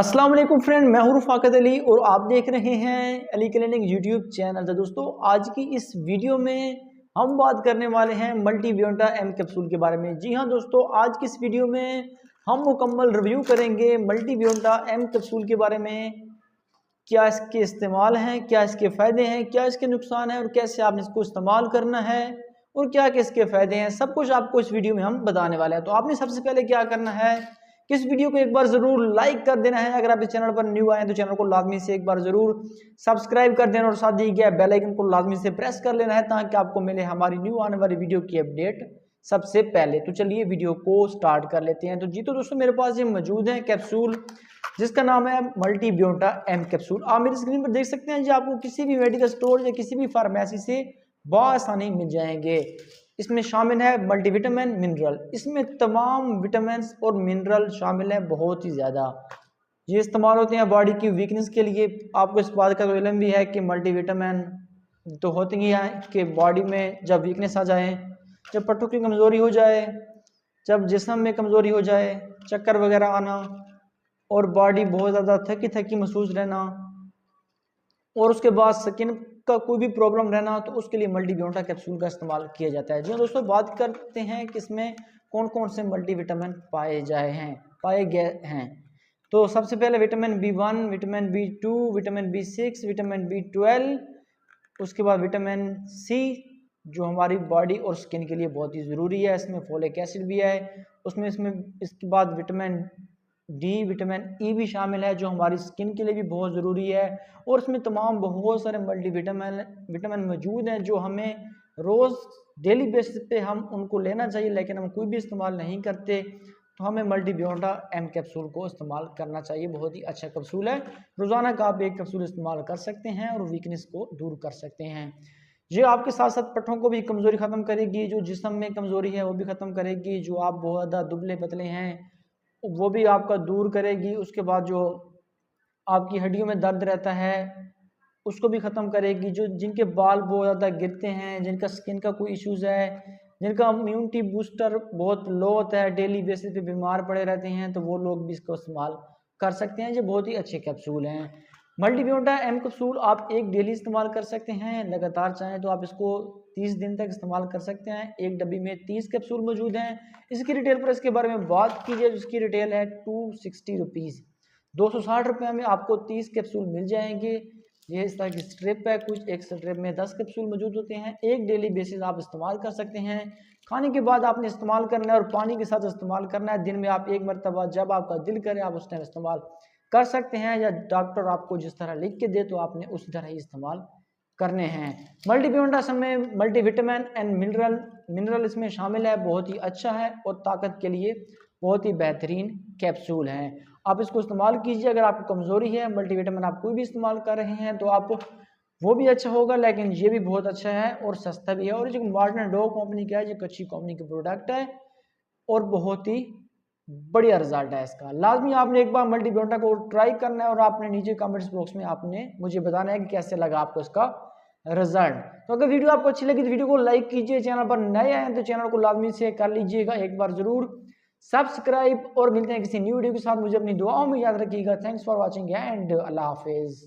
अस्सलाम वालेकुम फ्रेंड, मैं हूं फ़ाक़त अली और आप देख रहे हैं अली क्लिनिक यूट्यूब चैनल। तो दोस्तों, आज की इस वीडियो में हम बात करने वाले हैं मल्टी बियोंटा एम कैप्सूल के बारे में। जी हां दोस्तों, आज की इस वीडियो में हम मुकम्मल रिव्यू करेंगे मल्टी बियोंटा एम कैप्सूल के बारे में। क्या इसके इस्तेमाल हैं, क्या इसके फ़ायदे हैं, क्या इसके नुकसान हैं और कैसे आपने इसको इस्तेमाल करना है और क्या किसके फ़ायदे हैं, सब कुछ आपको इस वीडियो में हम बताने वाले हैं। तो आपने सबसे पहले क्या करना है कि इस वीडियो को एक बार ज़रूर लाइक कर देना है। अगर आप इस चैनल पर न्यू आए हैं तो चैनल को लाजमी से एक बार ज़रूर सब्सक्राइब कर देना और साथ दी गया बेल आइकन को लाजमी से प्रेस कर लेना है ताकि आपको मिले हमारी न्यू आने वाली वीडियो की अपडेट सबसे पहले। तो चलिए वीडियो को स्टार्ट कर लेते हैं। तो दोस्तों, मेरे पास ये मौजूद है कैप्सूल जिसका नाम है मल्टी बियोंटा एम कैप्सूल। आप मेरी स्क्रीन पर देख सकते हैं जी, आपको किसी भी मेडिकल स्टोर या किसी भी फार्मेसी से बआसानी मिल जाएंगे। इसमें शामिल है मल्टीविटामिन मिनरल, इसमें तमाम विटामिन और मिनरल शामिल है, बहुत ही ज़्यादा। ये इस्तेमाल होते हैं बॉडी की वीकनेस के लिए। आपको इस बात का तो इल्म भी है कि मल्टीविटामिन तो होते ही हैं कि बॉडी में जब वीकनेस आ जाए, जब पट्टों की कमज़ोरी हो जाए, जब जिस्म में कमज़ोरी हो जाए, चक्कर वगैरह आना और बॉडी बहुत ज़्यादा थकी थकी महसूस रहना और उसके बाद स्किन का कोई भी प्रॉब्लम रहना, तो उसके लिए मल्टी बियोंटा कैप्सूल का इस्तेमाल किया जाता है। जी दोस्तों, बात करते हैं कि इसमें कौन कौन से मल्टीविटामिन पाए गए हैं। तो सबसे पहले vitamin B1, vitamin B2, vitamin B6, vitamin B12, उसके बाद विटामिन C जो हमारी बॉडी और स्किन के लिए बहुत ही ज़रूरी है। इसमें फोलिक एसिड भी है, इसमें इसके बाद विटामिन डी, विटामिन ई भी शामिल है जो हमारी स्किन के लिए भी बहुत ज़रूरी है। और इसमें तमाम बहुत सारे विटामिन मौजूद हैं जो हमें रोज़ डेली बेसिस पे हम उनको लेना चाहिए, लेकिन हम कोई भी इस्तेमाल नहीं करते। तो हमें मल्टी बियोंटा एम कैप्सूल को इस्तेमाल करना चाहिए। बहुत ही अच्छा कैप्सूल है, रोज़ाना का आप एक कैप्सूल इस्तेमाल कर सकते हैं और वीकनेस को दूर कर सकते हैं। ये आपके साथ साथ पट्टों को भी कमज़ोरी ख़त्म करेगी, जो जिस्म में कमज़ोरी है वो भी ख़त्म करेगी, जो आप बहुत ज़्यादा दुबले पतले हैं वो भी आपका दूर करेगी। उसके बाद जो आपकी हड्डियों में दर्द रहता है उसको भी ख़त्म करेगी। जो जिनके बाल बहुत ज़्यादा गिरते हैं, जिनका स्किन का कोई इश्यूज़ है, जिनका इम्यूनिटी बूस्टर बहुत लो होता है, डेली बेसिस पे बीमार पड़े रहते हैं, तो वो लोग भी इसको इस्तेमाल कर सकते हैं। ये बहुत ही अच्छे कैप्सूल हैं। मल्टी बियोंटा एम कैप्सूल आप एक डेली इस्तेमाल कर सकते हैं, लगातार चाहें तो आप इसको 30 दिन तक इस्तेमाल कर सकते हैं। एक डब्बी में 30 कैप्सूल मौजूद हैं। इसकी रिटेल प्राइस के बारे में बात कीजिए, जिसकी रिटेल है 260 रुपीज़, 260 रुपये में आपको 30 कैप्सूल मिल जाएंगे। ये इस तरह की स्ट्रिप है, कुछ एक स्ट्रिप में 10 कैप्सूल मौजूद होते हैं। एक डेली बेसिस आप इस्तेमाल कर सकते हैं। खाने के बाद आपने इस्तेमाल करना है और पानी के साथ इस्तेमाल करना है। दिन में आप एक मरतबा जब आपका दिल करे आप उस टाइम इस्तेमाल कर सकते हैं, या डॉक्टर आपको जिस तरह लिख के दे तो आपने उसी तरह ही इस्तेमाल करने हैं। मल्टी बियोंटा में मल्टीविटामिन एंड मिनरल इसमें शामिल है, बहुत ही अच्छा है और ताकत के लिए बहुत ही बेहतरीन कैप्सूल है। आप इसको इस्तेमाल कीजिए। अगर आपको कमज़ोरी है, मल्टीविटामिन आप कोई भी इस्तेमाल कर रहे हैं तो आप वो भी अच्छा होगा, लेकिन ये भी बहुत अच्छा है और सस्ता भी है। और जो मॉडर्न डॉग कंपनी का है, जो अच्छी कंपनी का प्रोडक्ट है और बहुत ही बढ़िया रिजल्ट है इसका। लाजमी आपने एक बार मल्टी बियोंटा को ट्राई करना है और आपने नीचे कमेंट्स बॉक्स में आपने मुझे बताना है कि कैसे लगा आपको इसका रिजल्ट। तो अगर वीडियो आपको अच्छी लगी तो वीडियो को लाइक कीजिए, चैनल पर नए आए हैं तो चैनल को लाजमी से कर लीजिएगा एक बार ज़रूर सब्सक्राइब। और मिलते हैं किसी न्यू वीडियो के साथ। मुझे अपनी दुआओं में याद रखिएगा। थैंक्स फॉर वॉचिंग एंड अल्लाह हाफिज़।